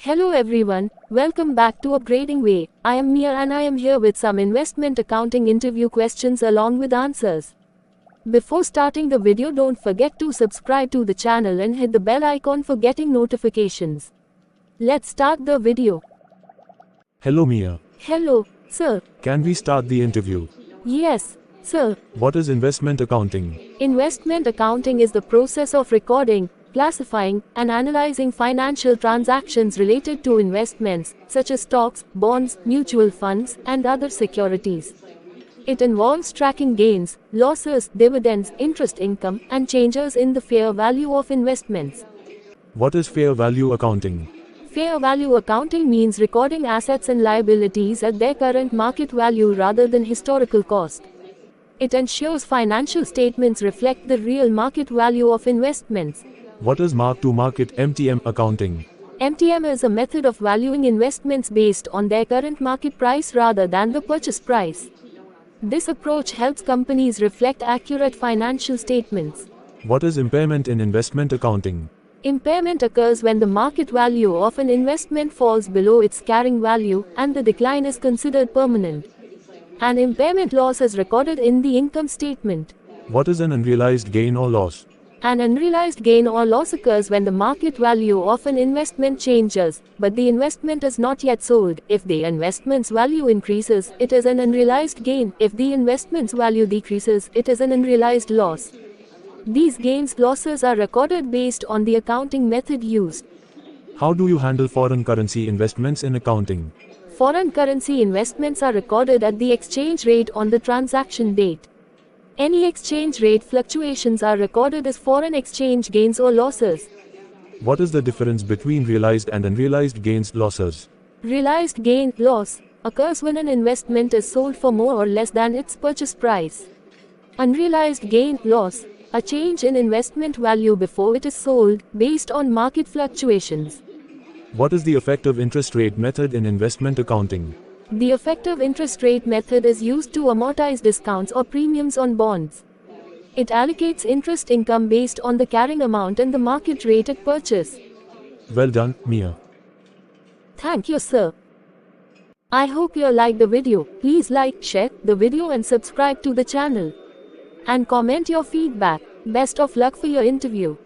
Hello everyone, welcome back to Upgrading Way. I am Mia and I am here with some investment accounting interview questions along with answers. Before starting the video, don't forget to subscribe to the channel and hit the bell icon for getting notifications. Let's start the video. Hello Mia. Hello, sir. Can we start the interview? Yes, sir. What is investment accounting? Investment accounting is the process of recording, classifying, and analyzing financial transactions related to investments, such as stocks, bonds, mutual funds, and other securities. It involves tracking gains, losses, dividends, interest income, and changes in the fair value of investments. What is fair value accounting? Fair value accounting means recording assets and liabilities at their current market value rather than historical cost. It ensures financial statements reflect the real market value of investments. What is mark-to-market (MTM) accounting? MTM is a method of valuing investments based on their current market price rather than the purchase price. This approach helps companies reflect accurate financial statements. What is impairment in investment accounting? Impairment occurs when the market value of an investment falls below its carrying value and the decline is considered permanent. An impairment loss is recorded in the income statement. What is an unrealized gain or loss? An unrealized gain or loss occurs when the market value of an investment changes, but the investment is not yet sold. If the investment's value increases, it is an unrealized gain. If the investment's value decreases, it is an unrealized loss. These gains/losses are recorded based on the accounting method used. How do you handle foreign currency investments in accounting? Foreign currency investments are recorded at the exchange rate on the transaction date. Any exchange rate fluctuations are recorded as foreign exchange gains or losses. What is the difference between realized and unrealized gains/losses? Realized gain/loss occurs when an investment is sold for more or less than its purchase price. Unrealized gain/loss, a change in investment value before it is sold, based on market fluctuations. What is the effective interest rate method in investment accounting? The effective interest rate method is used to amortize discounts or premiums on bonds. It allocates interest income based on the carrying amount and the market rate at purchase. Well done, Mia. Thank you, sir. I hope you liked the video. Please like, share the video and subscribe to the channel. And comment your feedback. Best of luck for your interview.